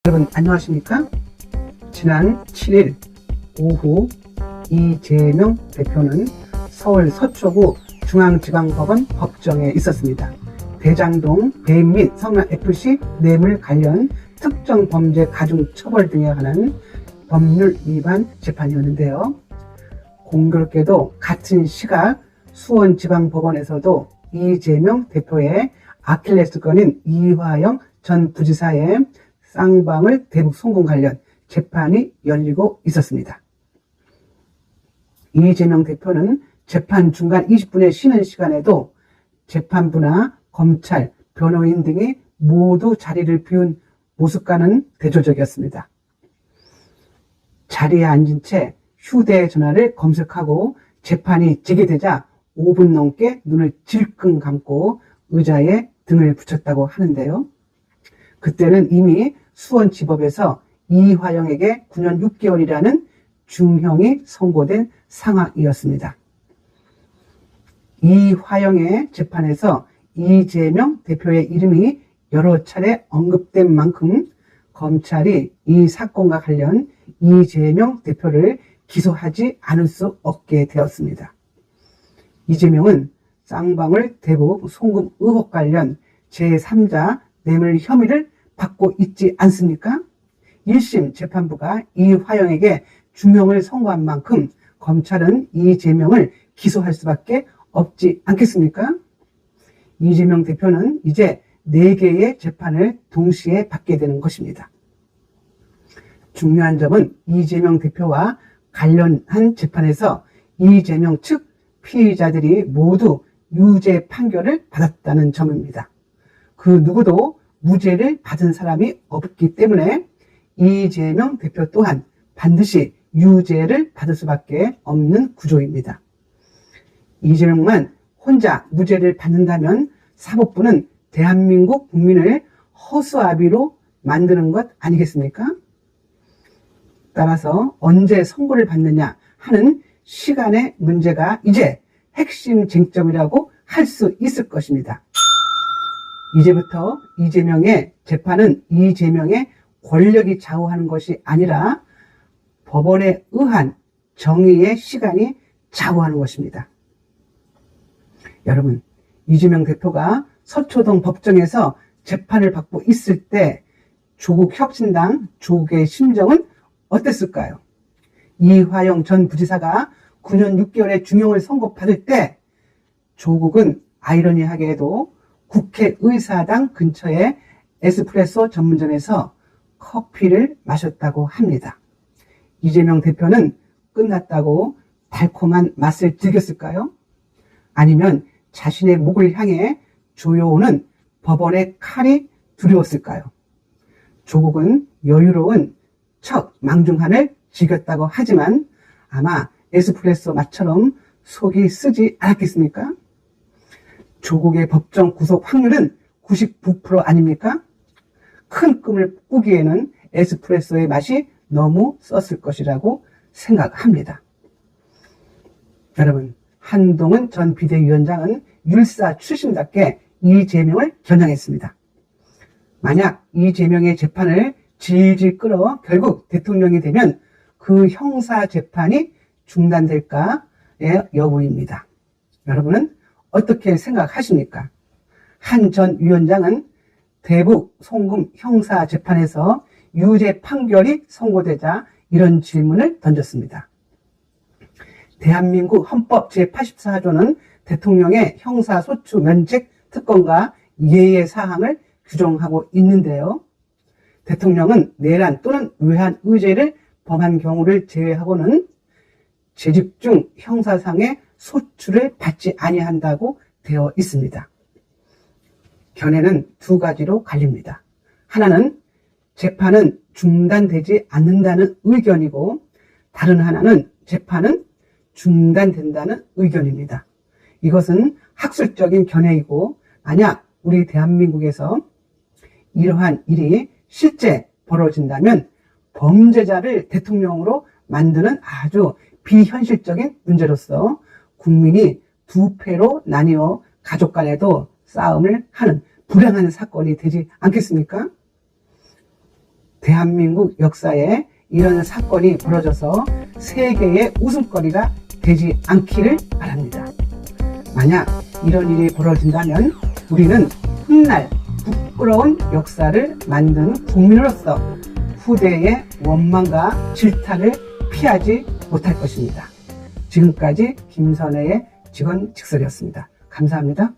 여러분 안녕하십니까? 지난 7일 오후 이재명 대표는 서울 서초구 중앙지방법원 법정에 있었습니다. 대장동 배임 및 성남FC 뇌물 관련 특정 범죄 가중 처벌 등에 관한 법률 위반 재판이었는데요. 공교롭게도 같은 시각 수원지방법원에서도 이재명 대표의 아킬레스건인 이화영 전 부지사의 쌍방울 대북 송금 관련 재판이 열리고 있었습니다. 이재명 대표는 재판 중간 20분의 쉬는 시간에도 재판부나 검찰, 변호인 등이 모두 자리를 비운 모습과는 대조적이었습니다. 자리에 앉은 채 휴대전화를 검색하고 재판이 재개되자 5분 넘게 눈을 질끈 감고 의자에 등을 붙였다고 하는데요. 그때는 이미 수원지법에서 이화영에게 9년 6개월이라는 중형이 선고된 상황이었습니다. 이화영의 재판에서 이재명 대표의 이름이 여러 차례 언급된 만큼 검찰이 이 사건과 관련 이재명 대표를 기소하지 않을 수 없게 되었습니다. 이재명은 쌍방울 대북 송금 의혹 관련 제3자 뇌물 혐의를 받고 있지 않습니까? 1심 재판부가 이화영에게 중형을 선고한 만큼 검찰은 이재명을 기소할 수밖에 없지 않겠습니까? 이재명 대표는 이제 4개의 재판을 동시에 받게 되는 것입니다. 중요한 점은 이재명 대표와 관련한 재판에서 이재명 측 피의자들이 모두 유죄 판결을 받았다는 점입니다. 그 누구도 무죄를 받은 사람이 없기 때문에 이재명 대표 또한 반드시 유죄를 받을 수밖에 없는 구조입니다. 이재명만 혼자 무죄를 받는다면 사법부는 대한민국 국민을 허수아비로 만드는 것 아니겠습니까? 따라서 언제 선고를 받느냐 하는 시간의 문제가 이제 핵심 쟁점이라고 할 수 있을 것입니다. 이제부터 이재명의 재판은 이재명의 권력이 좌우하는 것이 아니라 법원에 의한 정의의 시간이 좌우하는 것입니다. 여러분, 이재명 대표가 서초동 법정에서 재판을 받고 있을 때 조국 혁신당 조국의 심정은 어땠을까요? 이화영 전 부지사가 9년 6개월의 중형을 선고받을 때 조국은 아이러니하게도 국회의사당 근처의 에스프레소 전문점에서 커피를 마셨다고 합니다. 이재명 대표는 끝났다고 달콤한 맛을 즐겼을까요? 아니면 자신의 목을 향해 조여오는 법원의 칼이 두려웠을까요? 조국은 여유로운 척 망중한을 즐겼다고 하지만 아마 에스프레소 맛처럼 속이 쓰지 않았겠습니까? 조국의 법정 구속 확률은 99% 아닙니까? 큰 꿈을 꾸기에는 에스프레소의 맛이 너무 썼을 것이라고 생각합니다. 여러분, 한동훈 전 비대위원장은 율사 출신답게 이재명을 겨냥했습니다. 만약 이재명의 재판을 질질 끌어 결국 대통령이 되면 그 형사 재판이 중단될까의 여부입니다. 여러분은 어떻게 생각하십니까? 한 전 위원장은 대북 송금 형사 재판에서 유죄 판결이 선고되자 이런 질문을 던졌습니다. 대한민국 헌법 제84조는 대통령의 형사소추 면책 특권과 예외 사항을 규정하고 있는데요. 대통령은 내란 또는 외환 의죄를 범한 경우를 제외하고는 재직 중 형사상의 소추를 받지 아니한다고 되어 있습니다. 견해는 두 가지로 갈립니다. 하나는 재판은 중단되지 않는다는 의견이고 다른 하나는 재판은 중단된다는 의견입니다. 이것은 학술적인 견해이고 만약 우리 대한민국에서 이러한 일이 실제 벌어진다면 범죄자를 대통령으로 만드는 아주 비현실적인 문제로서 국민이 두 패로 나뉘어 가족 간에도 싸움을 하는 불행한 사건이 되지 않겠습니까? 대한민국 역사에 이런 사건이 벌어져서 세계의 웃음거리가 되지 않기를 바랍니다. 만약 이런 일이 벌어진다면 우리는 훗날 부끄러운 역사를 만든 국민으로서 후대의 원망과 질타를 피하지 못할 것입니다. 지금까지 김선혜의 직원직설이었습니다. 감사합니다.